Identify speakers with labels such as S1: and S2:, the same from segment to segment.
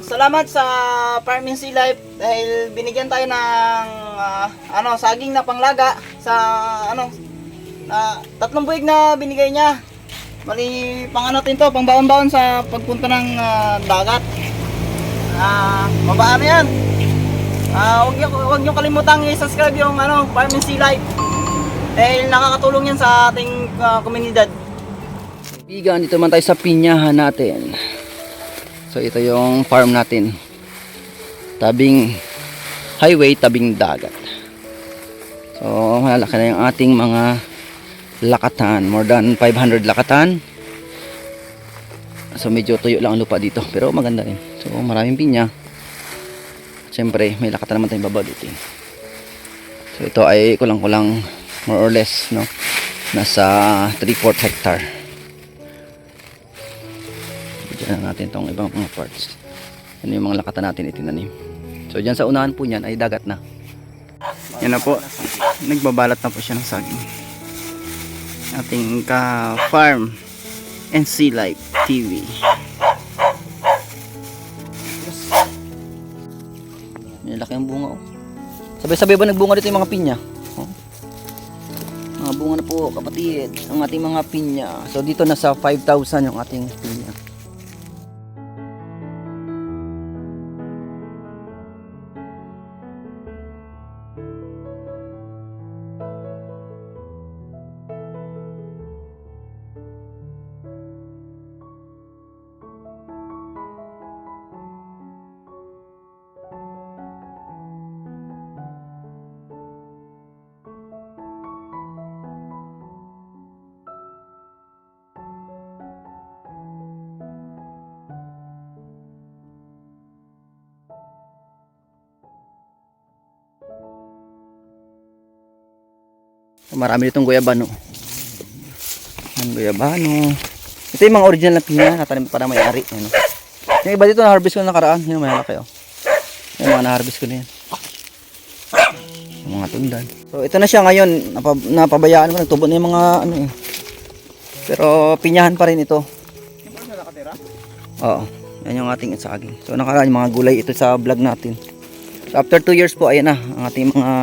S1: Salamat sa Farming Sea Life dahil binigyan tayo ng saging na panglaga sa na 3 buwig na binigay niya. Bali pang natin to, pang baon-baon sa pagpunta ng dagat. Mabaan yan. Huwag niyo kalimutang i-subscribe yung Farming Sea Life. Dahil nakakatulong yan sa ating komunidad.
S2: Kaibigan, dito man tayo sa pinyahan natin. So ito yung farm natin. Tabing highway, tabing dagat. So malaki na yung ating mga lakatan. More than 500 lakatan. So medyo tuyo lang ang lupa dito. Pero maganda rin. So maraming pinya. Siyempre may lakatan naman tayong babalutin. So ito ay kulang-kulang more or less, no? Nasa 3/4 hectare. Diyan natin tong ibang mga parts. Ano yung mga lakatan natin itinanim. So dyan sa unahan po niyan ay dagat na. Yan na po. Nagbabalat na po siya ng saging. Ating ka-farm and Sea Life TV. May laki ang bunga, oh. Sabay-sabay ba nagbunga dito yung mga pinya? Oh. Mga bunga na po, kapatid. Ang ating mga pinya. So dito nasa 5,000 yung ating pinya. Marami ditong guyabano. Ang guyabano. Ito yung mga original na pinya, natanim para may-ari. Ano. Yung iba dito na-harvest ko na nakaraan. Yung malaki, oh. Yung mga na-harvest ko na yan. Yung mga tundan. So ito na siya ngayon. Napabayaan ko. Nagtubo na yung mga Pero pinyahan pa rin ito.
S1: Yung parang nakatira?
S2: Oo. Yan yung ating saging. So nakaraan yung mga gulay ito sa vlog natin. So after 2 years po, ayan na. Ang ating mga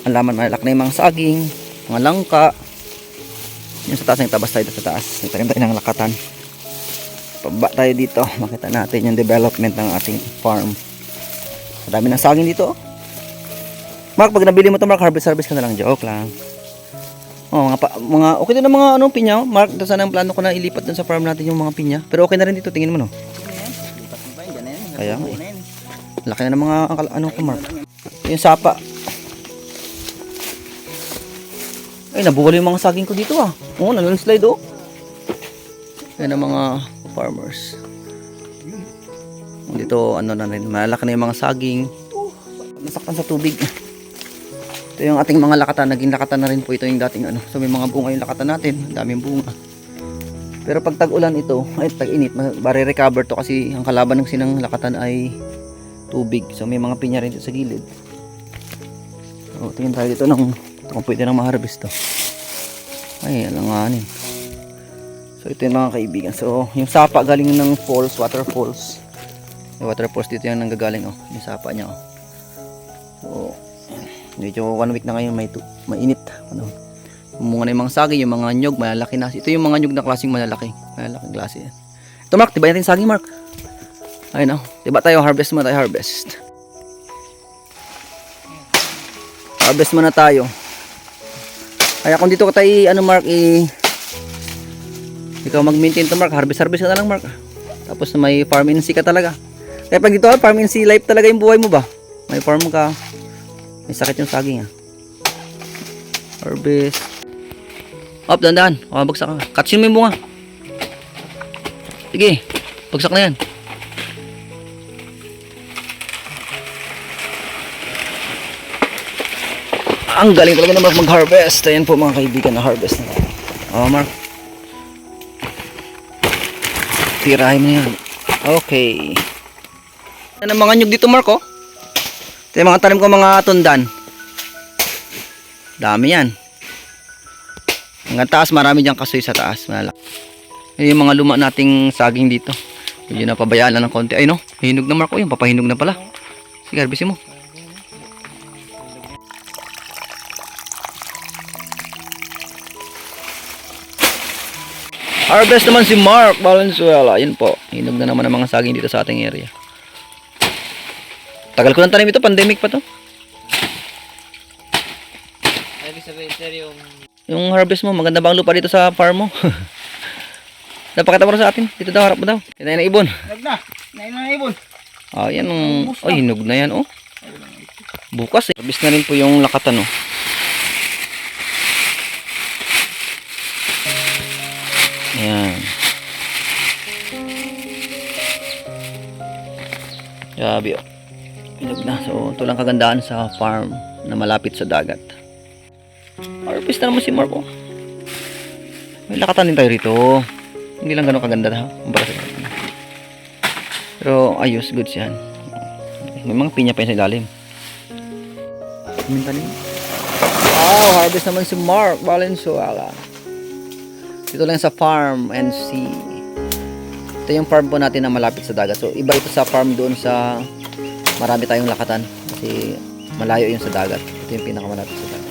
S2: alaman, malaki na yung mga saging, mga langka. Yung sa taas, yung tabas tayo sa taas. Nagtanim tayo ng lakatan. Pababa tayo dito, makita natin yung development ng ating farm. Madami ng saging dito. Mark, pag nabili mo ito, Mark, harvest ka na lang. Joke lang. Oh, mga okay din ang mga pinya. Mark, ito sana ang plano ko na ilipat dun sa farm natin yung mga pinya. Pero okay na rin dito, tingin mo, no?
S1: Lipat mo pa yun, dyan na yan.
S2: Kaya, laki na ng mga ko, Mark. Yung sapa. Ay, nabuwal yung mga saging ko dito, ah. Oo, nag-slide, oh. Yan ang mga farmers. Dito, na rin, malaki na yung mga saging. Nasaktan sa tubig. Ito yung ating mga lakatan. Naging lakatan na rin po ito yung dating So, may mga bunga yung lakatan natin. Daming bunga. Pero pag tag-ulan ito, ay tag-init, marirecover to kasi ang kalaban ng sinang lakatan ay tubig. So, may mga pinya rin dito sa gilid. So, tingin tayo dito kung pwede nang ma-harvest to. Ay, alanganin. So ito yung mga kaibigan. So yung sapa galing ng falls, waterfalls. Yung waterfalls dito yung nanggagaling, oh. Yung sapa niya, oh. So medyo 1 week na ngayon mainit. Bumunga na yung mga saging, yung mga nyog, malalaki na. Ito yung mga nyog na klaseng malalaki. Malalaking klase yan. Ito, Mark, tiba natin saging, Mark. Ayun, oh. Tiba tayo, harvest muna tayo, harvest. Harvest muna tayo. Kaya kung dito ka tayo, Mark, ikaw mag-maintain to, Mark. Harvest ka na lang, Mark. Tapos may farm in sea ka talaga. Kaya pag dito, farm in sea life talaga yung buhay mo ba? May farm ka. May sakit yung saging, ah. Harvest. Up, dandan. Bagsak ka. Katsin mo yung bunga. Sige, bagsak na yan. Ang galing talaga naman mag-harvest. Ayan po mga kaibigan na harvest na. Oh, Mark. Tirahin mo yan. Okay. Ano ang mga nyug dito, Mark, oh? Ito yung mga tanim ko, mga tundan. Dami yan. Hanggang taas, marami dyan kasoy sa taas. Malaki. Yung mga luma nating saging dito. Medyo napabayaan lang ng konti. Ay no, hinog na Mark. O yun, papahinog na pala. Sige, harvestin mo. Harvest naman si Mark Valenzuela. Yun po, hinog na naman ang mga saging dito sa ating area. Tagal ko ng tanim ito, pandemic pa to.
S3: Ibig sabihin sir
S2: Yung harvest mo, maganda ba ang lupa dito sa farm mo? Napakita mo rin sa atin. Dito daw, harap mo daw. Kita na ibon.
S1: Hinog na. Nain na ibon.
S2: Ah, yan ang... Oh, hinog na yan, oh. Bukas, eh. Harvest na rin po yung lakatan, oh. Ayan. Grabe, oh. Hinog na. So, ito lang kagandahan sa farm na malapit sa dagat. Harvest na naman si Mark, oh. May lakatan din tayo rito. Hindi lang ganun kaganda ha. Pero ayos, goods yan. May mga pinya pa yun sa ilalim. Wow, harvest naman si Mark Valenzuela. Dito lang sa farm and sea. Ito yung farm po natin na malapit sa dagat. So iba ito sa farm doon sa marami tayong lakatan. Kasi malayo yun sa dagat. Ito yung pinakamalapit sa dagat.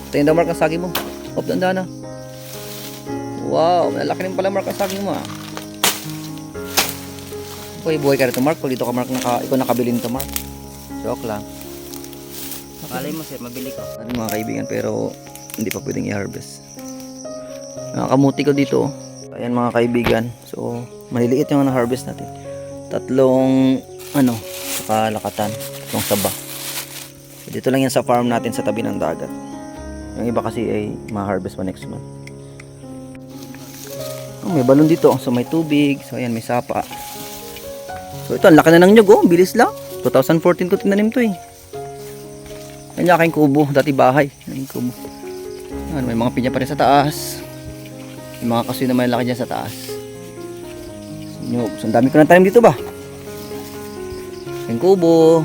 S2: Tingnan daw Mark ang saging mo. Hop, dandan na. Wow, malaki rin pala Mark ang saging mo ah. Buhay ka rito Mark. Pag dito ka Mark, ikaw nakabili nito Mark. Joke lang.
S3: Malay mo sir, mabili ko.
S2: Ano mga kaibigan, pero hindi pa pwedeng i-harvest. Nakakamuti ko dito. Ayan mga kaibigan. So, maliliit yung na-harvest natin. 3 saka lakatan. 3 saba. So, dito lang yan sa farm natin sa tabi ng dagat. Yung iba kasi ay ma-harvest pa next month. Oh, may balon dito. So may tubig. So ayan, may sapa. So ito, ang laki na ng nyug oh. Bilis lang. 2014 ko tinanim to eh. Yan yung aking kubo. Dati bahay. Yan yung kubo. Yan, may mga pinya pa rin sa taas. Yung mga kasoy na may laki dyan sa taas. Nyug. So ang dami ko ng tanim dito ba? Yung kubo.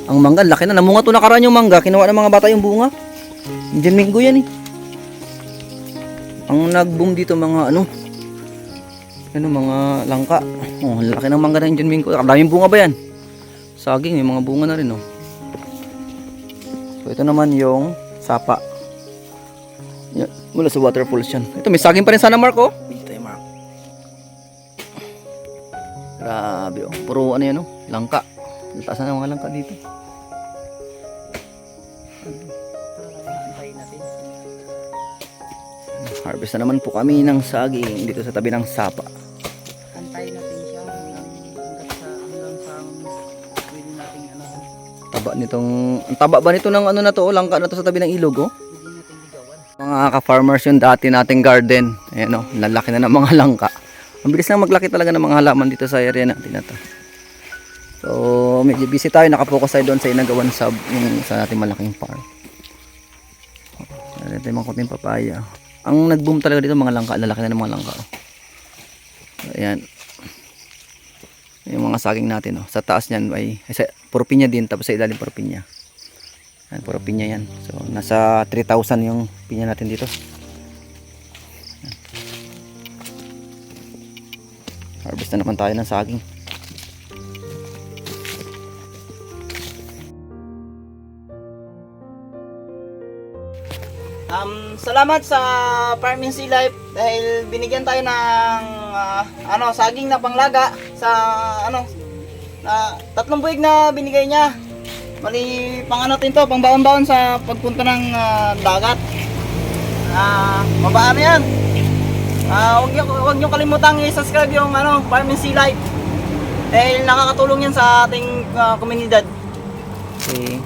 S2: Ang mangga, laki na. Namunga to nakaraan yung mangga. Kinuha ng mga bata yung bunga. Indian mango yan eh. Ang nag-boom dito mga mga langka. Oh, laki ng mangga na Indian mango. Daming bunga ba yan? Saging, may mga bunga na rin oh. So ito naman yung sapa. Yan, mula sa waterfalls yan. Ito may saging pa rin sana Mark oh. Dito yung Mark. Grabe oh. Puro yan oh. Langka. Taas na mga langka dito. Harvest na naman po kami ng saging dito sa tabi ng sapa.
S3: Antayin natin siya hanggang sa pwede natin
S2: Taba nitong, ang taba ba nito ng na to, langka na to sa tabi ng ilog oh.
S3: pwede natin ligawan.
S2: Mga ka-farmers yung dati nating garden. Ayan oh, lalaki na ng mga langka. Ang bilis lang maglaki talaga ng mga halaman dito sa area natin na to. So medyo busy tayo, nakapokus tayo doon sa inagawan sub yung sa nating malaking farm. Ito yung mga kunting papaya. Ang nag-boom talaga dito mga langka, lalaki na ng mga langka. So, ayan. Yung mga saging natin oh. Sa taas niyan ay puro pinya din, tapos sa ilalim puro pinya. Ayan, puro pinya yan. So nasa 3,000 yung pinya natin dito. Ayan. Harvest na naman tayo ng saging.
S1: Salamat sa Farming Sea Life dahil binigyan tayo ng saging na panglaga sa na 3 buwig na binigay niya. Mali pang to, pang baon-baon sa pagpunta ng dagat. Mabaan yan. Huwag niyo kalimutang i-subscribe yung Farming Sea Life dahil nakakatulong yan sa ating komunidad.
S2: Okay.